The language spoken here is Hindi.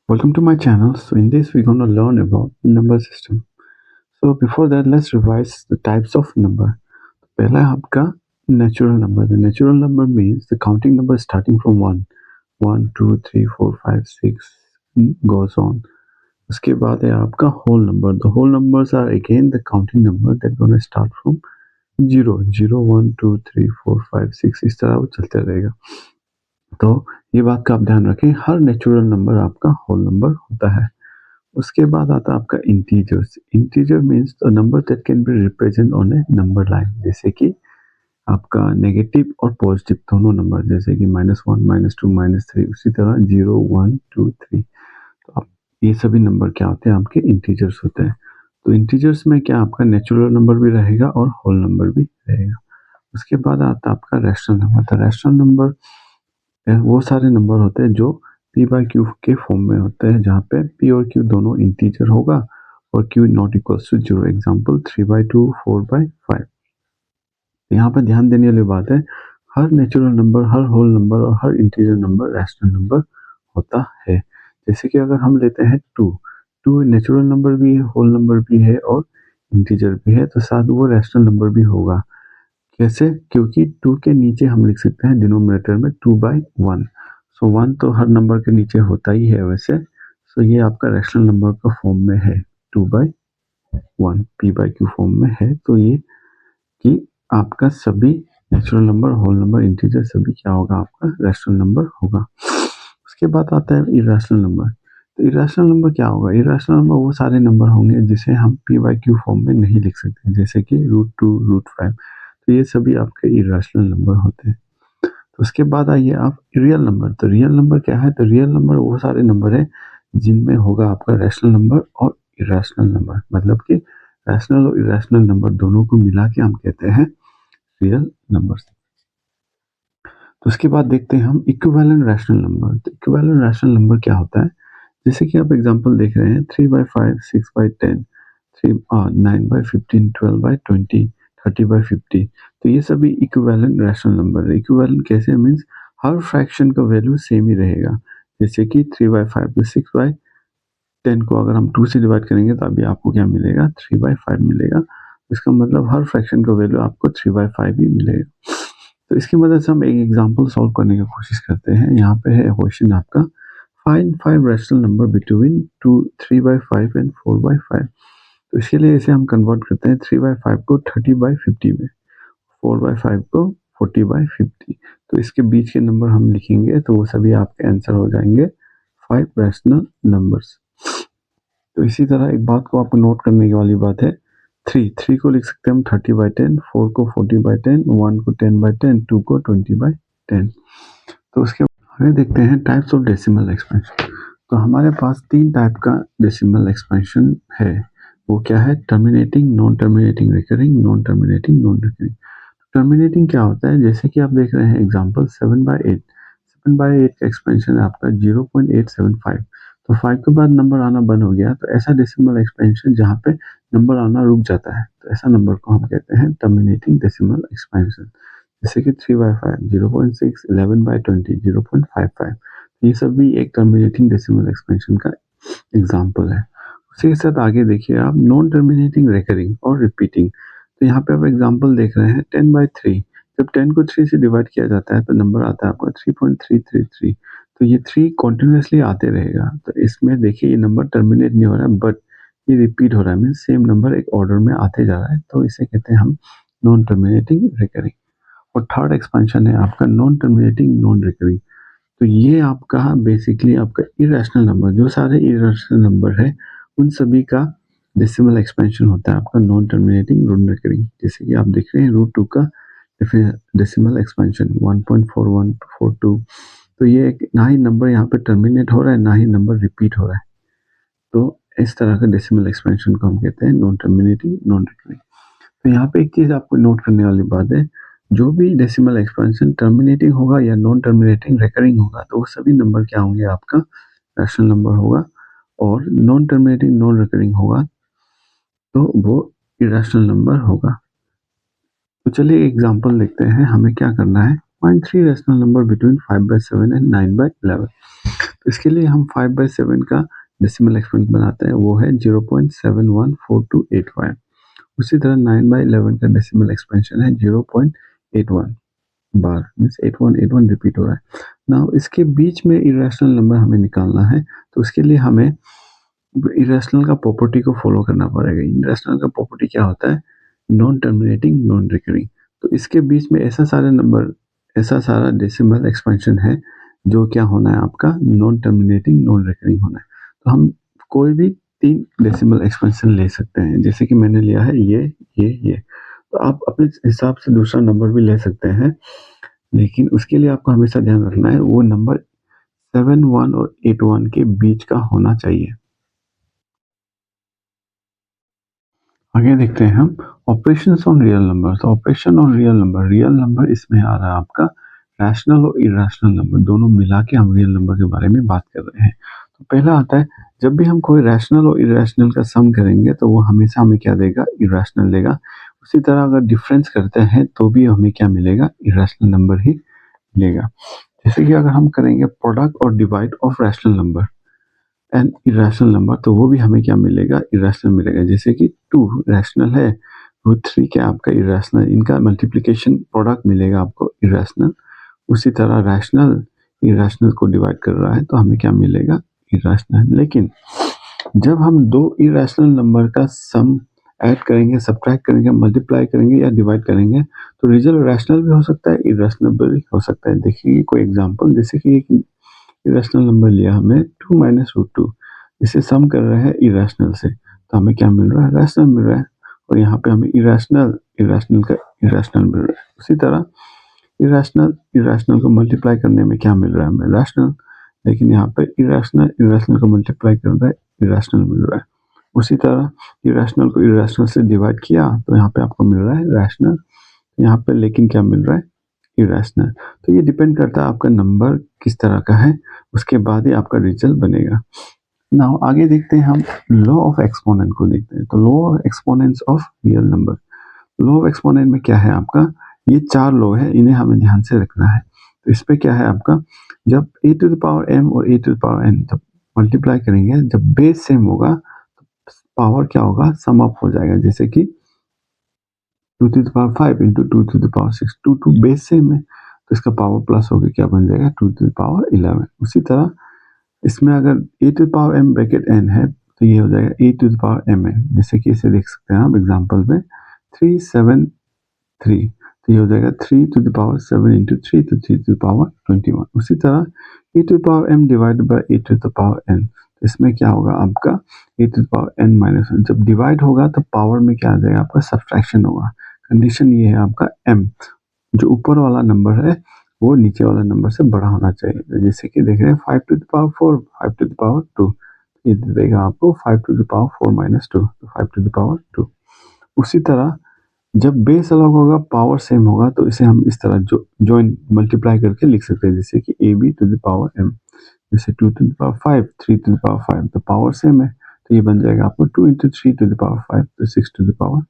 Welcome to my channel. So in this we're going to learn about number system. So before that let's revise the types of number. पहला है आपका natural number. The natural number means the counting number starting from 1, 1, 2, 3, 4, 5, 6 goes on. उसके बाद है आपका whole number. The whole numbers are again the counting number that going to start from 0, 0, 1, 2, 3, 4, 5, 6 इस तरह वो चलते रहेगा. तो ये बात का आप ध्यान रखें, हर नेचुरल नंबर आपका होल नंबर होता है. उसके बाद आता है आपका integers. Integer means the number that can be represent on A number line, जैसे कि आपका नेगेटिव और पॉजिटिव दोनों नंबर, जैसे कि -1, -2, -3, उसी तरह 0, 1, 2, 3. तो आप ये सभी नंबर क्या होते हैं, आपके इंटीजर्स होते हैं. तो इंटीजर्स में क्या आपका नेचुरल नंबर भी रहेगा और होल नंबर भी रहेगा. उसके बाद आता है आपका रैशनल नंबर. तो रैशनल नंबर वो सारे नंबर होते हैं जो p बाई क्यू के फॉर्म में होते हैं, जहाँ पे p और q दोनों इंटीजर होगा और q not equal to 0. Example 3/2, 4/5. यहाँ पे ध्यान देने वाली बात है, हर नेचुरल नंबर, हर होल नंबर और हर इंटीजर नंबर रैशनल नंबर होता है. जैसे कि अगर हम लेते हैं 2 नेचुरल नंबर भी है, होल नंबर भी है और इंटीजर भी है, तो साथ वो रैशनल नंबर भी होगा. कैसे? क्योंकि 2 के नीचे हम लिख सकते हैं डिनोमिनेटर में 2/1. सो 1 तो हर नंबर के नीचे होता ही है वैसे. सो ये आपका रैशनल नंबर का फॉर्म में है 2/1, p/q फॉर्म में है. तो ये कि आपका सभी natural number, whole number, integer सभी क्या होगा, आपका रैशनल नंबर होगा. उसके बाद आता है इरेशनल नंबर. तो इरेशनल नंबर क्या होगा? इरेशनल नंबर वो सारे नंबर होंगे जिसे हम p/q फॉर्म में नहीं लिख सकते, जैसे कि √2, √5. तो ये सभी आपके इरेशनल नंबर होते हैं. तो उसके बाद आइए आप रियल नंबर. तो रियल नंबर क्या है? तो रियल नंबर वो सारे नंबर है जिनमें होगा आपका रैशनल नंबर और इरेशनल नंबर, मतलब कि रैशनल और इरेशनल नंबर दोनों को मिला के हम कहते हैं रियल नंबर. तो उसके बाद देखते हैं हम इक्विवेलेंट रैशनल नंबर. तो इक्विवेलेंट रैशनल नंबर क्या होता है? जैसे कि आप एग्जांपल देख रहे हैं 3/5, 6/10, 9/15, 12/20, 30/50. तो ये सभी इक्विवेलेंट रैशनल नंबर है. इक्विवेलेंट कैसे? मीन्स हर फ्रैक्शन का वैल्यू सेम ही रहेगा. जैसे कि 3/5 तो 6/10 को अगर हम 2 से डिवाइड करेंगे तो अभी आपको क्या मिलेगा? 3/5 मिलेगा. इसका मतलब हर फ्रैक्शन का वैल्यू आपको 3/5 ही मिलेगा. तो इसकी मदद से हम एक एग्जांपल सॉल्व करने की कोशिश करते हैं. यहाँ पे है क्वेश्चन आपका, find 5 rational number between 3/5 and 4/5. तो इसके लिए इसे हम कन्वर्ट करते हैं 3/5 को 30/50 में, 4/5 को 40/50. तो इसके बीच के नंबर हम लिखेंगे तो वो सभी आपके आंसर हो जाएंगे 5 रैशनल नंबर्स. तो इसी तरह एक बात को आपको नोट करने की वाली बात है, 3 को लिख सकते हैं हम 30/10, 4 को 40/10, 1 को 10/10, 2 को 20/10. तो उसके आगे देखते हैं टाइप्स ऑफ डेसिमल एक्सपेंशन. तो हमारे पास 3 टाइप का डेसिमल एक्सपेंशन है. वो क्या है? Terminating, non terminating, recurring, non terminating, non recurring. Terminating क्या होता है? जैसे कि आप देख रहे हैं एग्जांपल 7/8. 7/8 का एक्सपेंशन है आपका 0.875. तो 5 के बाद नंबर आना बंद हो गया, तो ऐसा डेसिमल एक्सपेंशन जहाँ पे नंबर आना रुक जाता है, तो ऐसा नंबर को हम कहते हैं टर्मिनेटिंग डेसिमल एक्सपेंशन. जैसे कि 3/5, 0.6, 11/20, 0.55. ये सब भी एक टर्मिनेटिंग डेसिमल एक्सपेंशन का एग्जाम्पल है. उसी के साथ आगे देखिए आप नॉन टर्मिनेटिंग, रिकरिंग और रिपीटिंग. तो यहाँ पे आप एग्जाम्पल देख रहे हैं 10/3. जब 10 को 3 से डिवाइड किया जाता है तो नंबर आता है आपका 3.333. तो ये 3 कॉन्टिन्यूसली आते रहेगा. तो इसमें देखिए ये नंबर टर्मिनेट नहीं हो रहा है, बट ये रिपीट हो रहा है, मीन सेम नंबर एक ऑर्डर में आते जा रहा है. तो इसे कहते हैं हम नॉन टर्मिनेटिंग, रिकरिंग. और थर्ड एक्सपेंशन है आपका नॉन टर्मिनेटिंग, नॉन रिकरिंग. तो ये आपका बेसिकली आपका इरेशनल नंबर, जो सारे इरेशनल नंबर है उन सभी का डेसिमल एक्सपेंशन होता है आपका नॉन टर्मिनेटिंग, नॉन रिकरिंग. जैसे कि आप देख रहे हैं √2 का डेसिमल एक्सपेंशन 1.4142. तो ये ना ही नंबर यहाँ पे टर्मिनेट हो रहा है, ना ही नंबर रिपीट हो रहा है. तो इस तरह का डेसिमल एक्सपेंशन को हम कहते हैं नॉन टर्मिनेटिंग, नॉन रिकरिंग. तो यहाँ पे एक चीज आपको नोट करने वाली बात है, जो भी डेसिमल एक्सपेंशन टर्मिनेटिंग होगा या नॉन टर्मिनेटिंग, रिकरिंग होगा, तो वो सभी नंबर क्या होंगे? आपका रैशनल नंबर होगा. और नॉन टर्मिनेटिंग, नॉन रिकरिंग होगा तो वो इरेशनल नंबर होगा. तो चलिए एग्जांपल देखते हैं हमें क्या करना है. Find three rational number between 5/7 and 9/11। तो इसके लिए हम 5/7 का डेसिमल एक्सपेंशन बनाते हैं, वो है 0.714285। उसी तरह 9/11 का डेसिमल एक्सपेंशन है 0.81 बार, मीन्स 8181 रिपीट हो रहा है। नाउ इसके बीच में इरेशनल नंबर हमें निकालना है, तो उसके लिए हमें इरेशनल का प्रॉपर्टी को फॉलो करना पड़ेगा। इरेशनल का प्रॉपर्टी क्या होता है? Non terminating, non recurring. तो इसके बीच में ऐसा सारा डेसिमल एक्सपेंशन है जो क्या होना है आपका? नॉन टर्मिनेटिंग, नॉन रिकरिंग होना है। तो हम कोई भी 3 डेसिमल एक्सपेंशन ले सकते हैं, जैसे कि मैंने लिया है ये। तो आप अपने हिसाब से दूसरा नंबर भी ले सकते हैं, लेकिन उसके लिए आपको हमेशा ध्यान रखना है वो नंबर 7, 1 और 8, 1 के बीच का होना चाहिए। आगे देखते हैं हम ऑपरेशंस ऑन रियल नंबर। तो ऑपरेशन ऑन रियल नंबर इसमें आ रहा है आपका रैशनल और इरेशनल नंबर, दोनों मिला के हम रियल नंबर के बारे में बात कर रहे हैं। तो पहला आता है, जब भी हम कोई रैशनल और इरेशनल का सम करेंगे तो वो हमेशा हमें क्या देगा? इरेशनल देगा। उसी तरह अगर डिफरेंस करते हैं तो भी हमें क्या मिलेगा? इरेशनल नंबर ही मिलेगा। जैसे कि अगर हम करेंगे प्रोडक्ट और divide of rational number and irrational number, तो वो भी हमें क्या मिलेगा? इरेशनल मिलेगा। जैसे कि 2 रैशनल है, √3 क्या आपका इरेशनल, इनका मल्टीप्लिकेशन प्रोडक्ट मिलेगा आपको इरेशनल। उसी तरह रैशनल इरेशनल को डिवाइड कर रहा है तो हमें क्या मिलेगा? इरेशनल। लेकिन जब हम दो इरेशनल नंबर का सम ऐड करेंगे, सब्ट्रैक्ट करेंगे, मल्टीप्लाई करेंगे या डिवाइड करेंगे, तो रिजल्ट रैशनल भी हो सकता है, इरेशनल भी हो सकता है। देखिए कोई एग्जांपल, जैसे कि एक इरेशनल नंबर लिया हमने 2 माइनस √2, इसे सम कर रहे हैं इरेशनल से, तो हमें क्या मिल रहा है? रैशनल मिल रहा है। और यहाँ पे हमें इरेशनल का इरेशनल मिल रहा है। उसी तरह इरेशनल को मल्टीप्लाई करने में क्या मिल रहा है? हमें रैशनल। लेकिन यहाँ पे इरेशनल को मल्टीप्लाई कर रहा है, इरेशनल मिल रहा है। उसी तरह इरेशनल को इरेशनल से डिवाइड किया तो यहाँ पे आपको मिल रहा है रैशनल। यहाँ पे लेकिन क्या मिल रहा है? इरेशनल। तो ये डिपेंड करता है आपका नंबर किस तरह का है, उसके बाद ही आपका रिजल्ट बनेगा। नाउ आगे देखते हैं हम लॉ ऑफ एक्सपोनेंट को देखते हैं। तो law of exponents of real number. Law of exponent में क्या है आपका? ये 4 लॉ है, इन्हें हमें ध्यान से रखना है। तो इस पे क्या है आपका? जब a⁻m और a⁻n जब मल्टीप्लाई करेंगे, जब बेस सेम होगा तो पावर क्या होगा? सम अप हो जाएगा। जैसे कि 2⁵ इंटू 2⁶, 2 बेस सेम है तो इसका पावर प्लस होकर क्या बन जाएगा? 2⁻11। उसी तरह इसमें अगर a⁻m ब्रैकेट n है तो ये हो जाएगा a⁻mn। जैसे कि इसे देख सकते हैं आप एग्जांपल में 373, तो ये हो जाएगा 3⁷ इंटू 3 तो 3⁻21। उसी तरह a⁻m डिवाइडेड बाय a⁻n, तो इसमें क्या होगा आपका? a⁻n-1। जब डिवाइड होगा तो पावर में क्या आ जाएगा आपका? सब्ट्रैक्शन होगा। कंडीशन ये है आपका m, जो ऊपर वाला नंबर है वो नीचे वाला नंबर से बड़ा होना चाहिए। तो जैसे कि देख रहे हैं 5⁴, 5⁻2, ये दे देगा आपको 5⁴ - 2, तो 5⁻2। उसी तरह जब बेस अलग होगा, पावर सेम होगा, तो इसे हम इस तरह जॉइन मल्टीप्लाई करके लिख सकते हैं। जैसे कि ab⁻m, जैसे 2⁵, 3⁵, तो पावर सेम है, तो ये बन जाएगा आपको 2 × 3⁵, तो 6⁵।